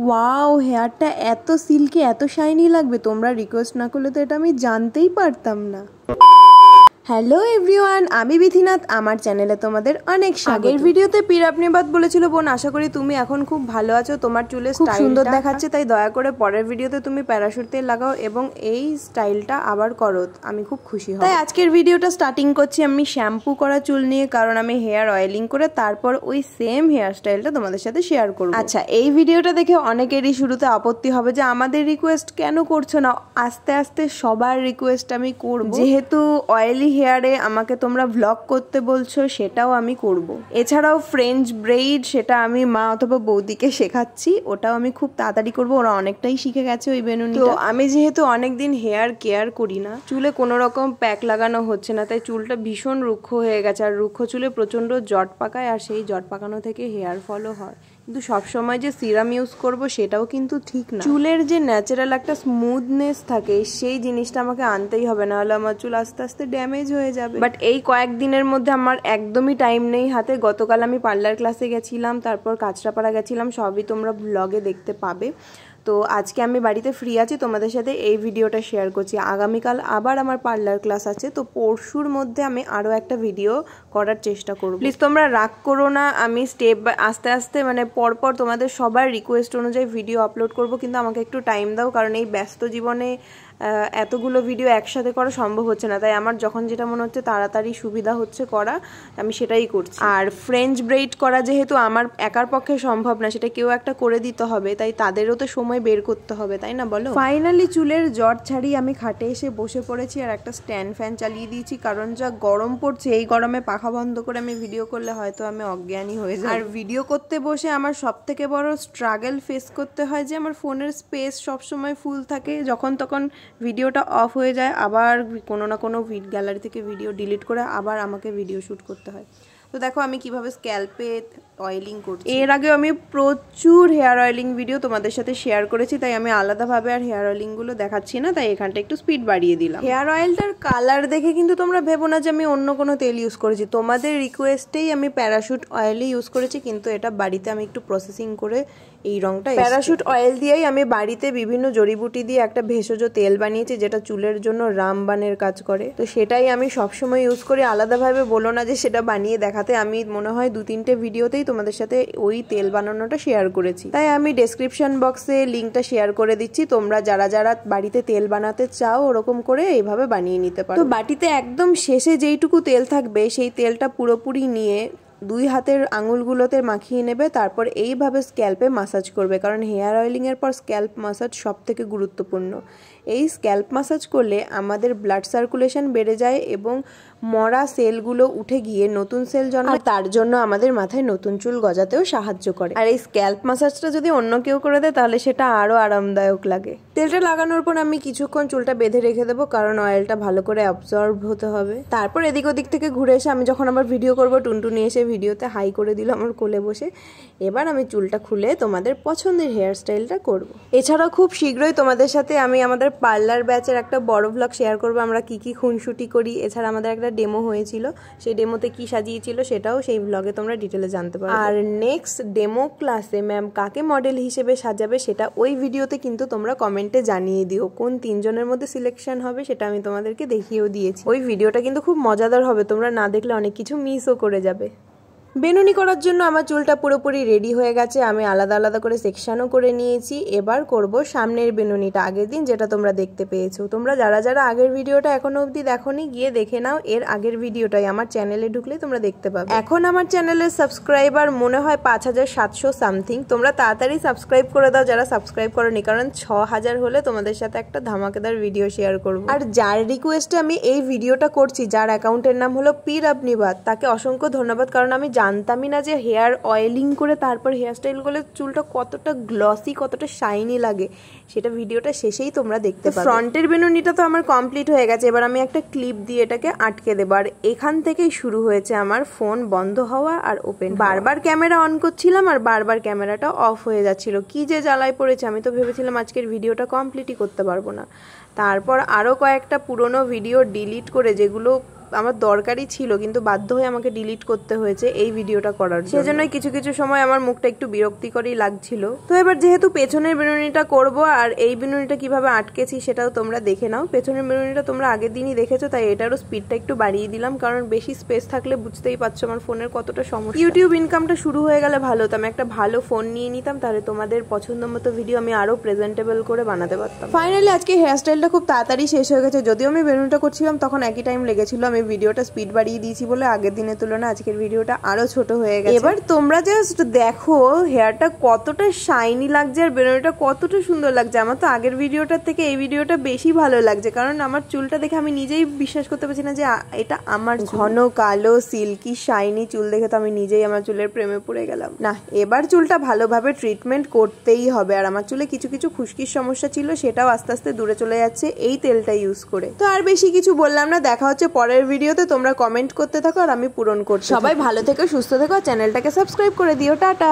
Wow, হেয়ারটা এত silky এত shiny লাগবে, তোমরা রিকোয়েস্ট না করলে তো এটা আমি জানতেই পারতাম না। হ্যালো এভরিওয়ান, আমি বিথিনাথ, আমার চ্যানেলে তোমাদের অনেক স্বাগত। আগের ভিডিওতে পীর আপনি বাত বলেছিল বোন, আশা করি তুমি এখন খুব ভালো আছো, তোমার চুলে খুব সুন্দর দেখাচ্ছে, তাই দয়া করে পরের ভিডিওতে তুমি প্যারাশুট তেল লাগাও এবং এই স্টাইলটা আবার করো, আমি খুব খুশি হব। তাই আজকের ভিডিওটা স্টার্টিং করছি আমি শ্যাম্পু করা চুল নিয়ে, কারণ আমি হেয়ার অয়েলিং করে তারপর ওই সেম হেয়ার স্টাইলটা তোমাদের সাথে শেয়ার করব। আচ্ছা, এই ভিডিওটা দেখে অনেকেরই শুরুতে আপত্তি হবে যে আমাদের রিকোয়েস্ট কেন করছো না, আস্তে আস্তে সবার রিকোয়েস্ট আমি করব, যেহেতু অয়েলি হেয়ারে আমাকে তোমরা ভ্লগ করতে বলছো সেটাও আমি করব। এছাড়াও ফ্রেঞ্চ ব্রেইড, সেটা আমি মা অথবা বৌদিকে শেখাচ্ছি, ওটাও আমি খুব তাড়াতাড়ি করব, ওরা অনেকটাই শিখে গেছে ওই বেনুনি। তো আমি যেহেতু অনেকদিন হেয়ার কেয়ার করি না, চুলে কোনো রকম প্যাক লাগানো হচ্ছে না, তাই চুলটা ভীষণ রুক্ষ হয়ে গেছে, আর রুক্ষ চুলে প্রচন্ড জট পাকায়, আর সেই জট পাকানো থেকে হেয়ার ফলও হয়। কিন্তু সবসময় যে সিরাম ইউজ করব সেটাও কিন্তু ঠিক না, চুলের যে ন্যাচারাল একটা স্মুথনেস থাকে সেই জিনিসটা আমাকে আনতেই হবে, না হলে আমার চুল আস্তে আস্তে ড্যামেজ হয়ে যাবে। বাট এই কয়েকদিনের মধ্যে আমার একদমই টাইম নেই হাতে। গতকাল আমি পার্লার ক্লাসে গেছিলাম, তারপর কাঁচরাপাড়া গেছিলাম, সবই তোমরা ব্লগে দেখতে পাবে। তো আজকে আমি বাড়িতে ফ্রি আছি, তোমাদের সাথে এই ভিডিওটা শেয়ার করছি। আগামীকাল আবার আমার পার্লার ক্লাস আছে, তো পরশুর মধ্যে আমি আরও একটা ভিডিও করার চেষ্টা করব। প্লিজ তোমরা রাগ করো না, আমি স্টেপ আস্তে আস্তে মানে পরপর তোমাদের সবার রিকোয়েস্ট অনুযায়ী ভিডিও আপলোড করব, কিন্তু আমাকে একটু টাইম দাও, কারণ এই ব্যস্ত জীবনে এতগুলো ভিডিও একসাথে করা সম্ভব হচ্ছে না, তাই আমার যখন যেটা মনে হচ্ছে তাড়াতাড়ি সুবিধা হচ্ছে করা, আমি সেটাই করছি। আর ফ্রেঞ্চ ব্রেইড করা যেহেতু আমার একার পক্ষে সম্ভব না, সেটা কেউ একটা করে দিতে হবে, তাই তাদেরও তো সময় বের করতে হবে, তাই না বলো। ফাইনালি চুলের জট ছাড়িয়ে আমি খাটে এসে বসে পড়েছি, আর একটা স্ট্যান্ড ফ্যান চালিয়ে দিয়েছি, কারণ যা গরম পড়ছে, এই গরমে পাখা বন্ধ করে আমি ভিডিও করলে হয়তো আমি অজ্ঞানী হয়ে যাই। আর ভিডিও করতে বসে আমার সব থেকে বড় স্ট্রাগল ফেস করতে হয় যে আমার ফোনের স্পেস সবসময় ফুল থাকে, যখন তখন ভিডিওটা অফ হয়ে যায়, আবার কোনো না কোনো গ্যালারি থেকে ভিডিও ডিলিট করে আবার আমাকে ভিডিও শ্যুট করতে হয়। তো দেখো আমি কিভাবে স্ক্যাল্পে অয়েলিং করছি। এর আগে আমি প্রচুর হেয়ার অয়েলিং ভিডিও তোমাদের সাথে শেয়ার করেছি, তাই আমি আলাদাভাবে আর হেয়ার অয়েলিংগুলো দেখাচ্ছি না, তাই এখানটা একটু স্পিড বাড়িয়ে দিলাম। হেয়ার অয়েলটার কালার দেখে কিন্তু তোমরা ভেবো না যে আমি অন্য কোনো তেল ইউজ করেছি, তোমাদের রিকোয়েস্টেই আমি প্যারাশুট অয়েলই ইউজ করেছি, কিন্তু এটা বাড়িতে আমি একটু প্রসেসিং করে এই রংটা, প্যারাশুট অয়েল দিয়েই আমি বাড়িতে বিভিন্ন জড়িবুটি দিয়ে একটা ভেষজ তেল বানিয়েছি, যেটা চুলের জন্য রামবানের কাজ করে, তো সেটাই আমি সবসময় ইউজ করি। আলাদাভাবে বলো না যে সেটা বানিয়ে দেখাতে, আমি মনে হয় 2-3টে ভিডিওতেই তোমাদের সাথে ওই তেল বানানোটা শেয়ার করেছি, তাই আমি ডেসক্রিপশন বক্সে লিঙ্কটা শেয়ার করে দিচ্ছি, তোমরা যারা যারা বাড়িতে তেল বানাতে চাও ওরকম করে এইভাবে বানিয়ে নিতে পারো। তো বাটিতে একদম শেষে যেইটুকু তেল থাকবে সেই তেলটা পুরোপুরি নিয়ে 2 হাতের আঙুলগুলোতে মাখিয়ে নেবে, তারপর এইভাবে স্ক্যাল্পে মাসাজ করবে, কারণ হেয়ার অয়েলিংয়ের পর স্ক্যাল্প মাসাজ সব থেকে গুরুত্বপূর্ণ। এই স্ক্যাল্প মাসাজ করলে আমাদের ব্লাড সার্কুলেশন বেড়ে যায় এবং মরা সেলগুলো উঠে গিয়ে নতুন সেল জন্মায়, তার জন্য আমাদের মাথায় নতুন চুল গজাতেও সাহায্য করে। আর এই স্ক্যাল্প মাসাজটা যদি অন্য কেউ করে দেয় তাহলে সেটা আরও আরামদায়ক লাগে। তেলটা লাগানোর পর আমি কিছুক্ষণ চুলটা বেঁধে রেখে দেবো, কারণ অয়েলটা ভালো করে অ্যাবজর্ব হতে হবে। তারপর এদিক ওদিক থেকে ঘুরে এসে আমি যখন আবার ভিডিও করবো, টুনটুনি এসে ভিডিওতে হাই করে দিল আমার কোলে বসে। এবার আমি চুলটা খুলে তোমাদের পছন্দের হেয়ার স্টাইলটা করব। এছাড়াও খুব শীঘ্রই তোমাদের সাথে আমি আমাদের পার্লার ব্যাচের একটা বড় ভ্লগ শেয়ার করবো, আমরা কি কি খুনসুটি করি। এছাড়া আমাদের একটা ডেমো হয়েছিল, সেই ডেমোতে কি সাজিয়েছিল সেটাও সেই ভ্লগে তোমরা ডিটেলে জানতে পারো। আর নেক্সট ডেমো ক্লাসে ম্যাম কাকে মডেল হিসেবে সাজাবে সেটা ওই ভিডিওতে কিন্তু তোমরা কমেন্টে জানিয়ে দিও, কোন 3 জনের মধ্যে সিলেকশন হবে সেটা আমি তোমাদেরকে দেখিয়েও দিয়েছি। ওই ভিডিওটা কিন্তু খুব মজাদার হবে, তোমরা না দেখলে অনেক কিছু মিসও করে যাবে। বেনুনি করার জন্য আমার চুলটা পুরোপুরি রেডি হয়ে গেছে, আমি আলাদা আলাদা করে সেকশনও করে নিয়েছি। এবার করব সামনের বেনুনিটা, আগের দিন যেটা তোমরা দেখতে পেয়েছো। তোমরা যারা যারা আগের ভিডিওটা এখনো অবধি দেখোনি গিয়ে দেখে নাও, এর আগের ভিডিওটাই আমার চ্যানেলে ঢুকলে তোমরা দেখতে পাবে। এখন আমার চ্যানেলের সাবস্ক্রাইবার মনে হয় 5700 সামথিং, তোমরা তাড়াতাড়ি সাবস্ক্রাইব করে দাও যারা সাবস্ক্রাইব করোনি, কারণ 6000 হলে তোমাদের সাথে একটা ধামাকেদার ভিডিও শেয়ার করব। আর যার রিকোয়েস্টে আমি এই ভিডিওটা করছি, যার অ্যাকাউন্টের নাম হলো পীর আপনি বাত, তাকে অসংখ্য ধন্যবাদ, কারণ আমি জানতামই না যে হেয়ার অয়েলিং করে তারপর হেয়ার স্টাইল করলে চুলটা কতটা গ্লসি কতটা শাইনি লাগে, সেটা ভিডিওটা শেষেই তোমরা দেখতে পাবে। ফ্রন্টের বেনুনিটা তো আমার কমপ্লিট হয়ে গেছে, এবার আমি একটা ক্লিপ দিয়ে এটাকে আটকে দেবো। আর এখান থেকেই শুরু হয়েছে আমার ফোন বন্ধ হওয়া আর ওপেন, বারবার ক্যামেরা অন করছিলাম আর বারবার ক্যামেরাটা অফ হয়ে যাচ্ছিল, কি যে জ্বালায় পড়েছে। আমি তো ভেবেছিলাম আজকের ভিডিওটা কমপ্লিটই করতে পারবো না। তারপর আরও কয়েকটা পুরনো ভিডিও ডিলিট করে, যেগুলো আমার দরকারই ছিল, কিন্তু বাধ্য হয়ে আমাকে ডিলিট করতে হয়েছে এই ভিডিওটা করার জন্য। সেজন্যই কিছু কিছু সময় আমার মুখটা একটু বিরক্তিকরই লাগছিল। তো এবার যেহেতু পেছনের বিনুনিটা করব, আর এই বিনুনিটা কিভাবে আটকেছি সেটাও তোমরা দেখে নাও। পেছনের বিনুনিটা তোমরা আগের দিনই দেখেছো, তাই এটারও স্পিডটা একটু বাড়িয়ে দিলাম, কারণ বেশি স্পেস থাকলে বুঝতেই পারছো আমার ফোনের কতটা সমস্যা। ইউটিউব ইনকামটা শুরু হয়ে গেলে ভালো হতো, আমি একটা ভালো ফোন নিয়ে নিতাম, তাহলে তোমাদের পছন্দ মতো ভিডিও আমি আরো প্রেজেন্টেবল করে বানাতে পারতাম। ফাইনালি আজকে হেয়ারস্টাইলটা খুব তাড়াতাড়ি শেষ হয়ে গেছে। যদিও আমি বেনুনটা করছিলাম তখন একই টাইম লেগেছিল, আমি ভিডিওটা স্পিড বাড়িয়ে দিয়েছি বলে আগের দিনের তুলনায় আজকের ভিডিওটা আরো ছোট হয়ে গেছে। এবার তোমরা জাস্ট দেখো হেয়ারটা কতটা শাইনি লাগছে আর বেনুনটা কতটা সুন্দর লাগছে। আমার তো আগের ভিডিওটার থেকে এই ভিডিওটা বেশি ভালো লাগছে, কারণ আমার চুলটা দেখে আমি নিজেই বিশ্বাস করতে পারছি না যে এটা আমার ঘন কালো সিল্কি শাইনি চুল দেখে তো আমি নিজেই আমার চুলের প্রেমে পড়ে গেলাম। না, এবার চুলটা ভালোভাবে ট্রিটমেন্ট করতেই হবে। আর আমার চুলে কিছু কিছু খুশকির সমস্যা ছিল, সেটাও আস্তে আস্তে দূরে চলে যাচ্ছে এই তেলটা ইউজ করে। তো আর বেশি কিছু বললাম না, দেখা হচ্ছে পরের ভিডিওতে। তোমরা কমেন্ট করতে থাকো আর আমি পূরণ করছি। সবাই ভালো থেকো, সুস্থ থেকো, চ্যানেলটাকে সাবস্ক্রাইব করে দিও। টাটা।